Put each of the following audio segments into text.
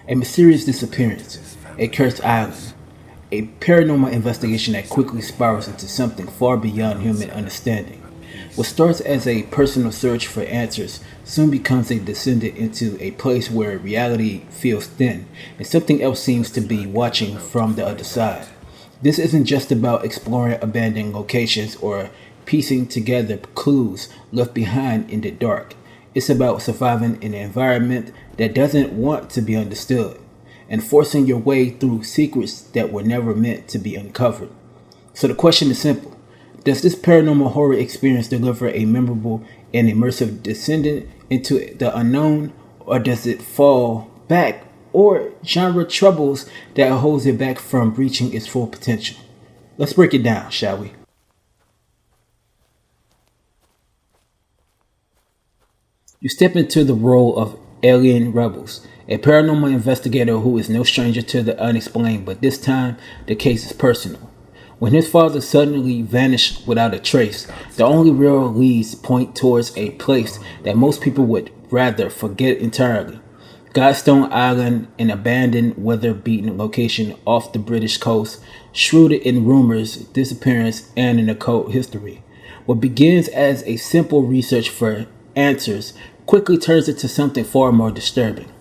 A mysterious disappearance, a cursed island, a paranormal investigation that quickly spirals into something far beyond human understanding. What starts as a personal search for answers soon becomes a descendant into a place where reality feels thin and something else seems to be watching from the other side. This isn't just about exploring abandoned locations or piecing together clues left behind in the dark. It's about surviving in an environment that doesn't want to be understood and forcing your way through secrets that were never meant to be uncovered. So the question is simple. Does this paranormal horror experience deliver a memorable and immersive descendant into the unknown, or does it fall back or genre troubles that holds it back from reaching its full potential? Let's break it down, shall we? You step into the role of Alien Rebels, a paranormal investigator who is no stranger to the unexplained, but this time the case is personal. When his father suddenly vanished without a trace, the only real leads point towards a place that most people would rather forget entirely. Godstone Island, an abandoned, weather-beaten location off the British coast, shrouded in rumors, disappearance, and an occult history. What begins as a simple research for answers quickly turns into something far more disturbing.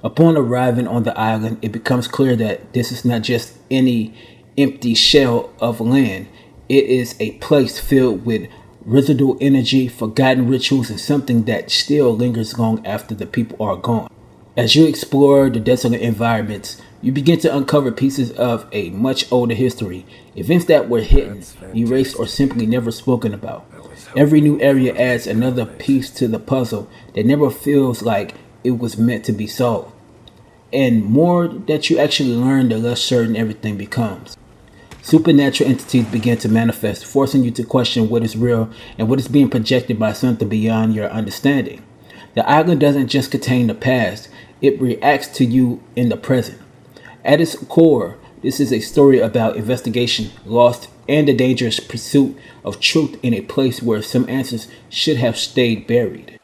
Upon arriving on the island, it becomes clear that this is not just any empty shell of land. It is a place filled with residual energy, forgotten rituals, and something that still lingers long after the people are gone. As you explore the desolate environments, you begin to uncover pieces of a much older history, events that were hidden, erased, or simply never spoken about. Every new area adds another piece to the puzzle that never feels like it was meant to be solved. And more that you actually learn, the less certain everything becomes. Supernatural entities begin to manifest, forcing you to question what is real and what is being projected by something beyond your understanding. The island doesn't just contain the past, it reacts to you in the present. At its core, this is a story about investigation, loss, and the dangerous pursuit of truth in a place where some answers should have stayed buried.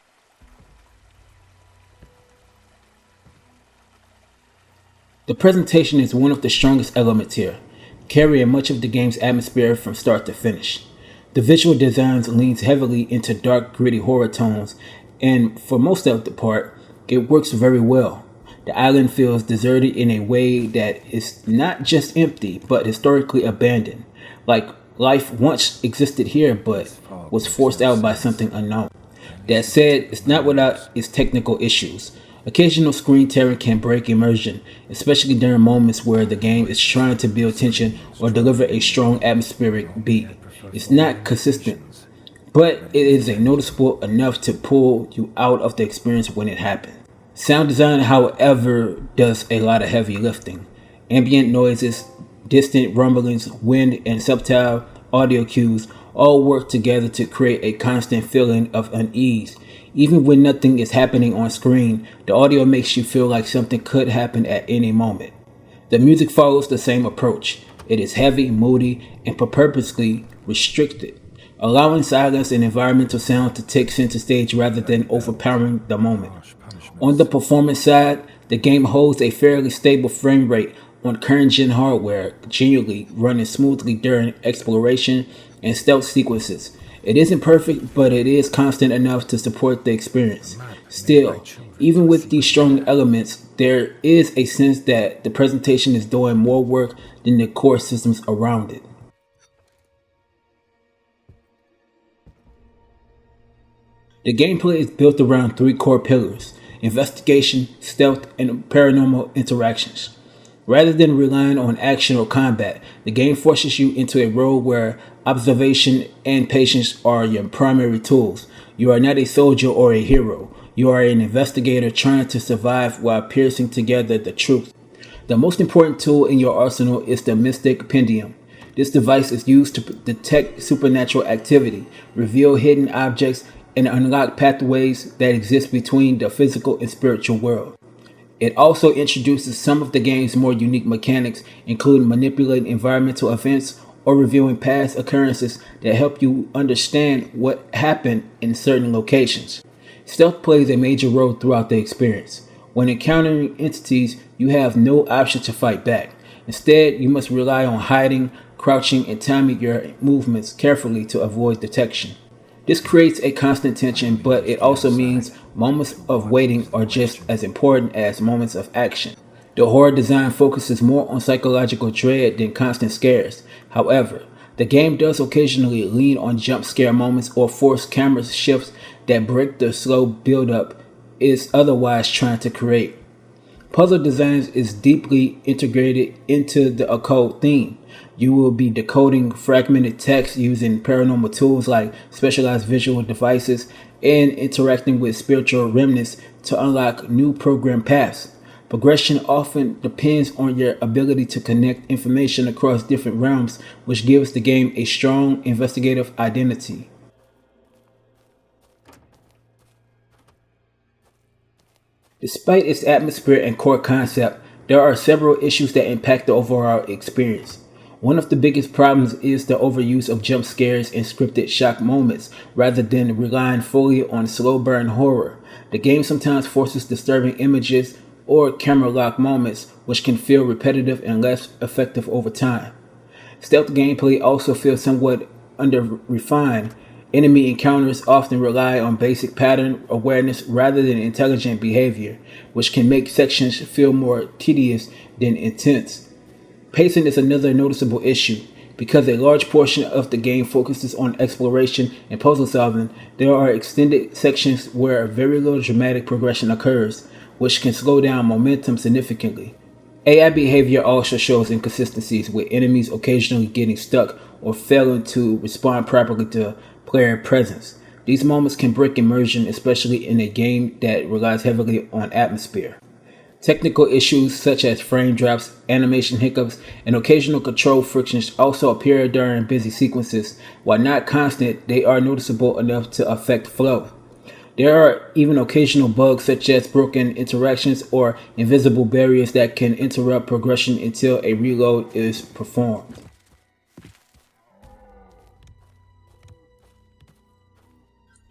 The presentation is one of the strongest elements here, carrying much of the game's atmosphere from start to finish. The visual design leans heavily into dark, gritty horror tones, and for most of the part, it works very well. The island feels deserted in a way that is not just empty, but historically abandoned, like life once existed here but was forced out by something unknown. That said, it's not without its technical issues. Occasional screen tearing can break immersion, especially during moments where the game is trying to build tension or deliver a strong atmospheric beat. It's not consistent, but it is noticeable enough to pull you out of the experience when it happens. Sound design, however, does a lot of heavy lifting. Ambient noises, distant rumblings, wind, and subtle audio cues all work together to create a constant feeling of unease. Even when nothing is happening on screen, the audio makes you feel like something could happen at any moment. The music follows the same approach. It is heavy, moody, and purposely restricted, allowing silence and environmental sound to take center stage rather than overpowering the moment. On the performance side, the game holds a fairly stable frame rate on current-gen hardware, generally running smoothly during exploration and stealth sequences. It isn't perfect, but it is constant enough to support the experience. Still, even with these strong elements, there is a sense that the presentation is doing more work than the core systems around it. The gameplay is built around three core pillars: investigation, stealth, and paranormal interactions. Rather than relying on action or combat, the game forces you into a role where observation and patience are your primary tools. You are not a soldier or a hero. You are an investigator trying to survive while piecing together the truth. The most important tool in your arsenal is the Mystic Pendium. This device is used to detect supernatural activity, reveal hidden objects, and unlock pathways that exist between the physical and spiritual world. It also introduces some of the game's more unique mechanics, including manipulating environmental events or reviewing past occurrences that help you understand what happened in certain locations. Stealth plays a major role throughout the experience. When encountering entities, you have no option to fight back. Instead, you must rely on hiding, crouching, and timing your movements carefully to avoid detection. This creates a constant tension, but it also means moments of waiting are just as important as moments of action. The horror design focuses more on psychological dread than constant scares. However, the game does occasionally lean on jump scare moments or force camera shifts that break the slow build-up is otherwise trying to create. Puzzle design is deeply integrated into the occult theme. You will be decoding fragmented text using paranormal tools like specialized visual devices and interacting with spiritual remnants to unlock new program paths. Progression often depends on your ability to connect information across different realms, which gives the game a strong investigative identity. Despite its atmosphere and core concept, there are several issues that impact the overall experience. One of the biggest problems is the overuse of jump scares and scripted shock moments rather than relying fully on slow burn horror. The game sometimes forces disturbing images or camera lock moments, which can feel repetitive and less effective over time. Stealth gameplay also feels somewhat under-refined. Enemy encounters often rely on basic pattern awareness rather than intelligent behavior, which can make sections feel more tedious than intense. Pacing is another noticeable issue. Because a large portion of the game focuses on exploration and puzzle solving, there are extended sections where very little dramatic progression occurs, which can slow down momentum significantly. AI behavior also shows inconsistencies, with enemies occasionally getting stuck or failing to respond properly to player presence. These moments can break immersion, especially in a game that relies heavily on atmosphere. Technical issues such as frame drops, animation hiccups, and occasional control frictions also appear during busy sequences. While not constant, they are noticeable enough to affect flow. There are even occasional bugs such as broken interactions or invisible barriers that can interrupt progression until a reload is performed.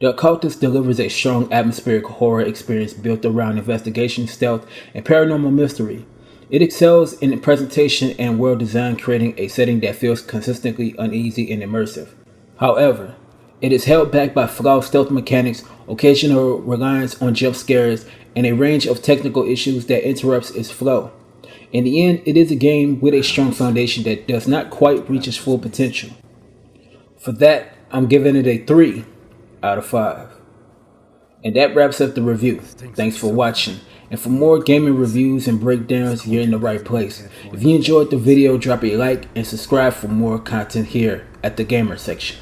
The Occultist delivers a strong atmospheric horror experience built around investigation, stealth, and paranormal mystery. It excels in presentation and world design, creating a setting that feels consistently uneasy and immersive. However, it is held back by flawed stealth mechanics, occasional reliance on jump scares, and a range of technical issues that interrupts its flow. In the end, it is a game with a strong foundation that does not quite reach its full potential. For that, I'm giving it a 3 out of 5. And that wraps up the review. Thanks for watching. And for more gaming reviews and breakdowns, you're in the right place. If you enjoyed the video, drop a like and subscribe for more content here at the Gamer section.